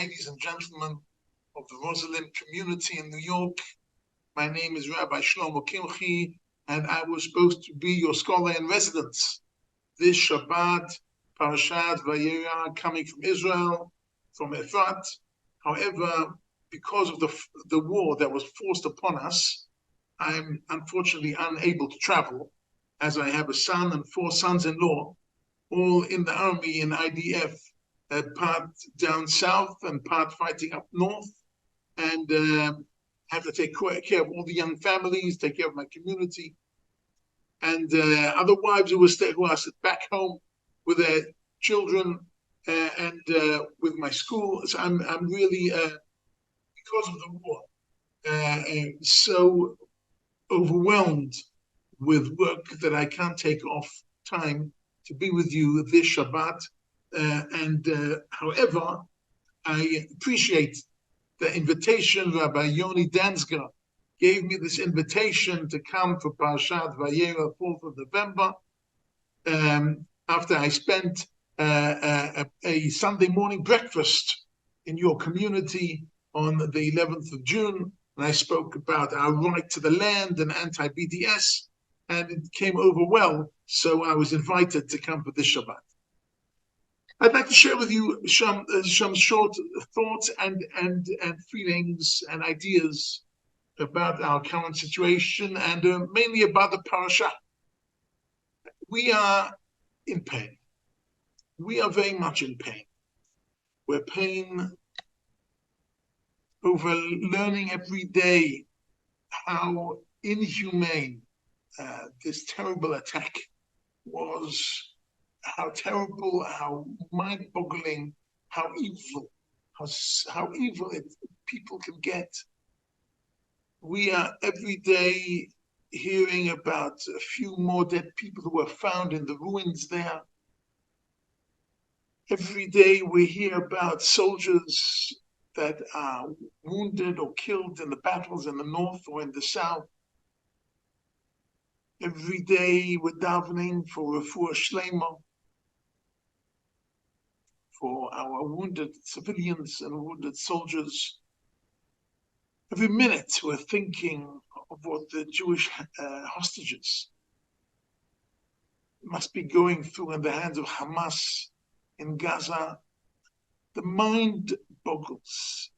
ladies and gentlemen of the Roslyn community in New York. My name is Rabbi Shlomo Kimchi, and I was supposed to be your scholar in residence this Shabbat, Parashat Vayera, coming from Israel, from Efrat. However, because of the war that was forced upon us, I'm unfortunately unable to travel, as I have a son and 4 sons-in-law, all in the army in IDF, part down south and part fighting up north, and have to take care of all the young families, take care of my community, and other wives who are back home with their children and with my school. So I'm really, because of the war, so overwhelmed with work that I can't take off time to be with you this Shabbat. However, I appreciate the invitation. Rabbi Yoni Dansger gave me this invitation to come for Parashat Vayera, 4th of November, after I spent a Sunday morning breakfast in your community on the 11th of June, and I spoke about our right to the land and anti-BDS, and it came over well, so I was invited to come for this Shabbat. I'd like to share with you some short thoughts and feelings and ideas about our current situation, and mainly about the parasha. We are in pain. We are very much in pain. We're pain over learning every day how inhumane this terrible attack was, how terrible, how mind-boggling, how evil people can get. We are every day hearing about a few more dead people who were found in the ruins there. Every day we hear about soldiers that are wounded or killed in the battles in the north or in the south. Every day we're davening for refuah shlema, for our wounded civilians and wounded soldiers. Every minute we're thinking of what the Jewish hostages must be going through in the hands of Hamas in Gaza. The mind boggles.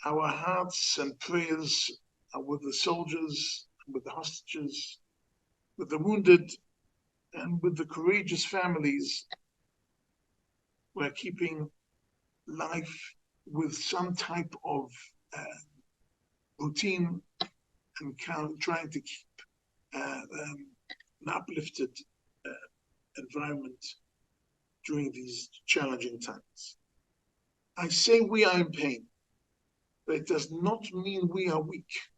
Our hearts and prayers are with the soldiers, with the hostages, with the wounded, and with the courageous families who are keeping life with some type of routine and trying to keep an uplifted environment during these challenging times. I say we are in pain, but it does not mean we are weak,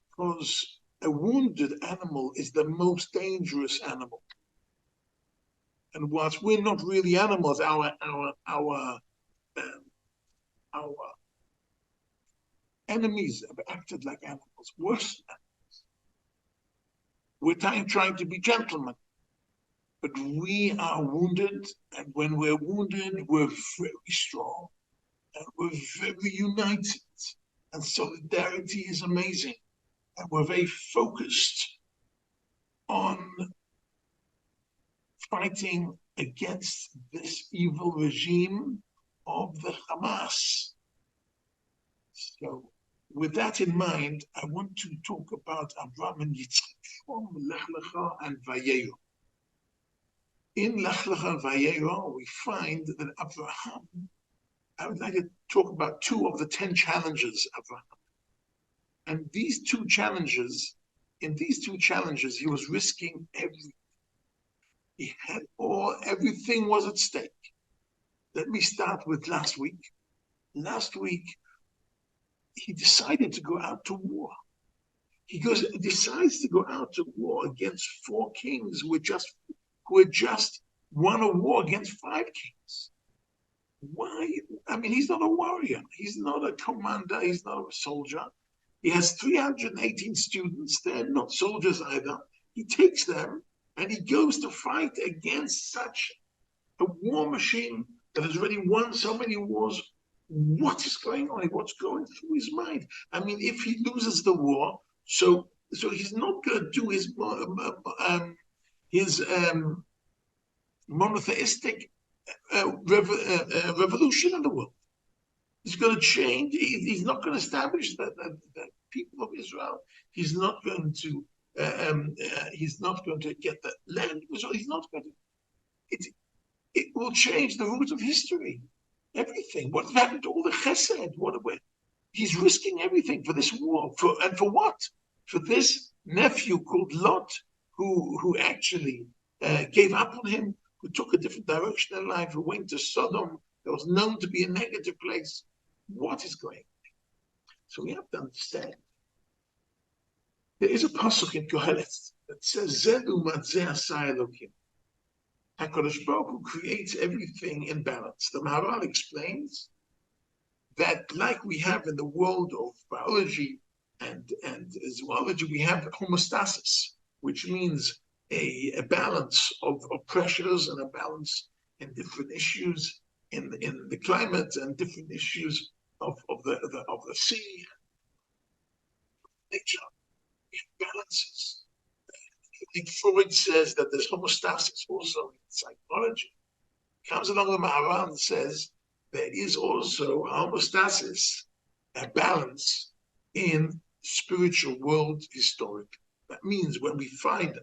because a wounded animal is the most dangerous animal. And whilst we're not really animals, our enemies have acted like animals, worse than animals. We're trying to be gentlemen, but we are wounded, and when we're wounded, we're very strong, and we're very united, and solidarity is amazing, and we're very focused on fighting against this evil regime of the Hamas. So, with that in mind, I want to talk about Abraham and Yitzchak from Lech Lecha and Vayera. In Lech Lecha and Vayera, we find that Abraham, I would like to talk about 2 of the 10 challenges of Abraham. And in these two challenges, he was risking everything. He had everything was at stake. Let me start with last week. Last week, he decided to go out to war. He decides to go out to war against 4 kings who had just won a war against 5 kings. Why? I mean, he's not a warrior. He's not a commander. He's not a soldier. He has 318 students. They're not soldiers either. He takes them and he goes to fight against such a war machine that has already won so many wars. What is going on? What's going through his mind? I mean, if he loses the war, so he's not going to do his monotheistic revolution in the world. He's going to change. He's not going to establish the people of Israel. He's not going to. He's not going to get the land. He's not going to. It will change the root of history. Everything. What happened to all the chesed? He's risking everything for this war. For what? For this nephew called Lot, who actually gave up on him, who took a different direction in life, who went to Sodom, that was known to be a negative place. What is going on? So we have to understand. There is a pasuk in Kohelet that says, Zedu matzeh asai Elokim. HaKadosh Baruch Hu creates everything in balance. The Maharal explains that, like we have in the world of biology and zoology, we have homeostasis, which means a balance of pressures and a balance in different issues in the climate and different issues of the sea, nature. We have balances. I think Freud says that there's homeostasis also in psychology. Comes along the Maharal and says there is also homeostasis, a balance in spiritual world historic. That means when we find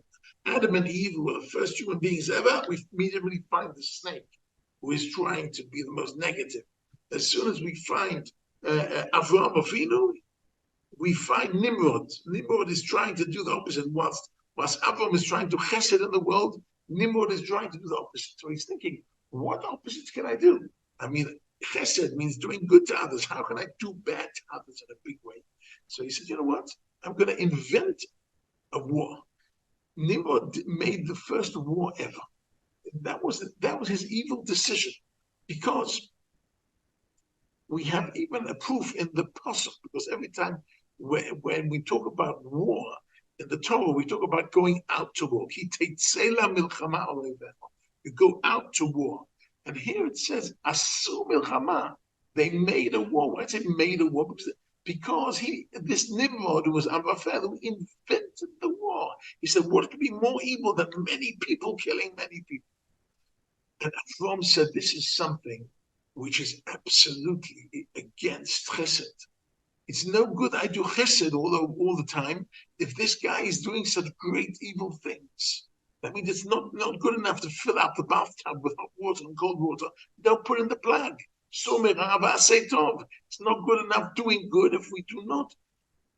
Adam and Eve, who were the first human beings ever, we immediately find the snake, who is trying to be the most negative. As soon as we find Avraham Avinu, we find Nimrod. Nimrod is trying to do the opposite. Whilst Avraham is trying to chesed in the world, Nimrod is trying to do the opposite. So he's thinking, what opposites can I do? I mean, chesed means doing good to others. How can I do bad to others in a big way? So he said, you know what? I'm going to invent a war. Nimrod made the first war ever. That was his evil decision, because we have even a proof in the pasuk. Because every time when we talk about war in the Torah, we talk about going out to war. You go out to war, and here it says asu milchama. They made a war. Why did they made a war? Because this Nimrod, who was Amrafel, who invented the war. He said, what could be more evil than many people killing many people? And Avram said, this is something which is absolutely against chesed. It's no good I do chesed all the time if this guy is doing such great evil things. That means it's not good enough to fill out the bathtub with hot water and cold water. Don't put in the plug. It's not good enough doing good if we do not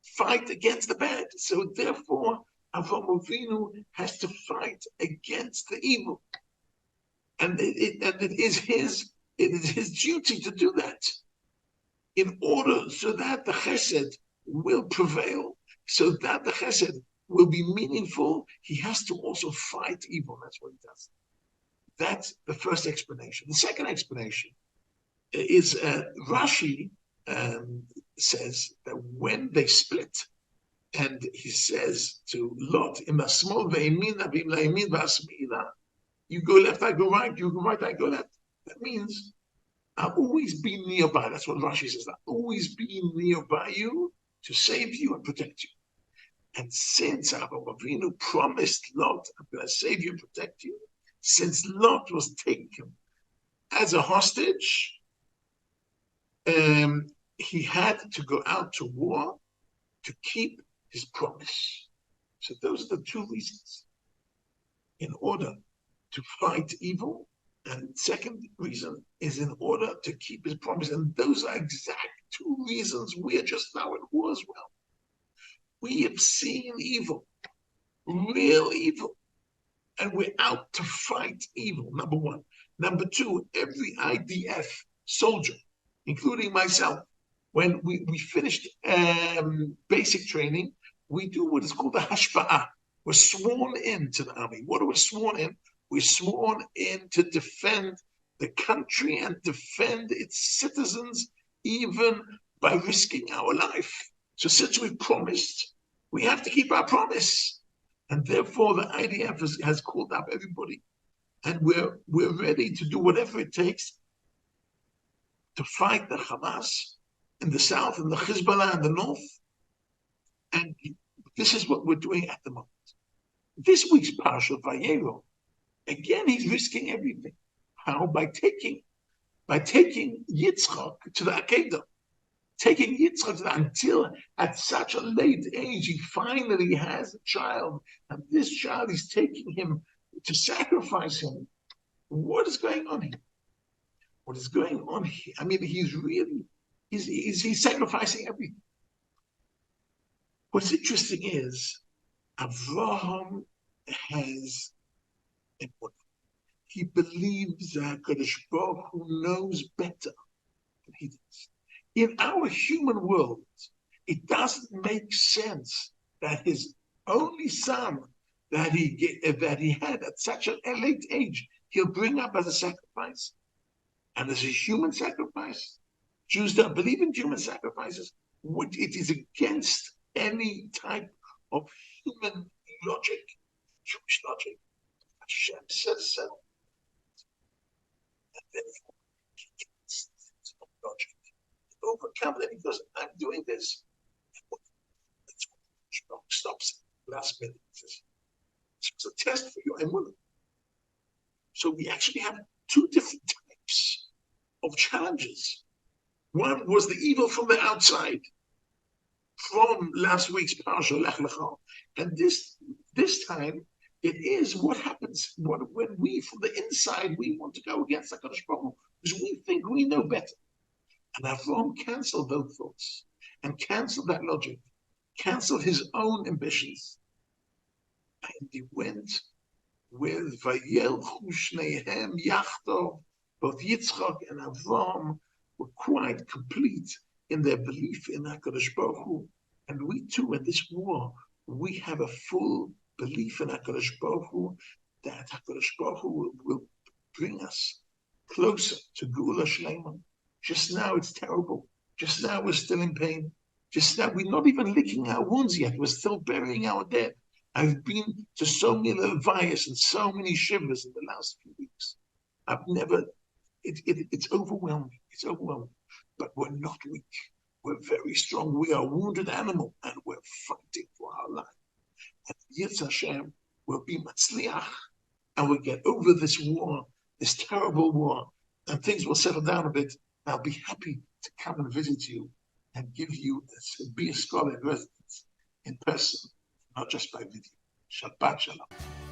fight against the bad. So therefore, Avraham Avinu has to fight against the evil, and it is his duty to do that, in order so that the chesed will prevail, so that the chesed will be meaningful. He has to also fight evil. That's what he does. That's the first explanation. The second explanation is Rashi says that when they split, and he says to Lot, you go left, I go right, you go right, I go left. That means I'll always be nearby. That's what Rashi says. I'll always be nearby you to save you and protect you. And since Avraham Avinu promised Lot, I'm going to save you and protect you, since Lot was taken as a hostage, he had to go out to war to keep his promise. So those are the two reasons. In order to fight evil, and second reason is in order to keep his promise. And those are exact two reasons we are just now at war as well. We have seen evil, real evil, and we're out to fight evil, number one. Number two, every IDF soldier, including myself, when we finished basic training, we do what is called a hashpa'ah. We're sworn into the army. What are we sworn in? We're sworn in to defend the country and defend its citizens, even by risking our life. So since we promised, we have to keep our promise. And therefore, the IDF has called up everybody. And we're ready to do whatever it takes to fight the Hamas in the south and the Hezbollah in the north. And this is what we're doing at the moment. This week's Parashat Vayera, again, he's risking everything. How? By taking Yitzchak to the Akedah, taking Yitzchak to the, until at such a late age, he finally has a child. And this child, he's taking him to sacrifice him. What is going on here? What is going on here? I mean, he's sacrificing everything. What's interesting is Avraham has, he believes that Kadosh Baruch Hu knows better than he does. In our human world, it doesn't make sense that his only son that he had at such a late age, he'll bring up as a sacrifice. And as a human sacrifice, Jews don't believe in human sacrifices. It is against any type of human logic, Jewish logic. Hashem says so. And therefore, he gets logic. He overcomes it. He goes, I'm doing this. That's what stops last minute. It's a test for your emunah. So we actually have two different types of challenges. One was the evil from the outside, from last week's Parashat Lech Lecha, and this time it is what happens when we, from the inside, we want to go against HaKadosh Baruch Hu because we think we know better. And Avram cancelled those thoughts and cancelled that logic, cancelled his own ambitions, and he went with Vayelchu Shnehem Yachtov. Both Yitzchak and Avram were quite complete in their belief in HaKadosh Baruch Hu. And we too, in this war, we have a full belief in HaKadosh Baruch Hu, that HaKadosh Baruch Hu will bring us closer to Geula Shleima. Just now it's terrible. Just now we're still in pain. Just now we're not even licking our wounds yet. We're still burying our dead. I've been to so many levayas and so many shivers in the last few weeks. I've never, it's overwhelming. It's overwhelming. But we're not weak. We're very strong. We are a wounded animal and we're fighting for our life. And Yitz Hashem will be matzliach and we'll get over this war, this terrible war, and things will settle down a bit. I'll be happy to come and visit you and give you, be a scholar in residence in person, not just by video. Shabbat Shalom.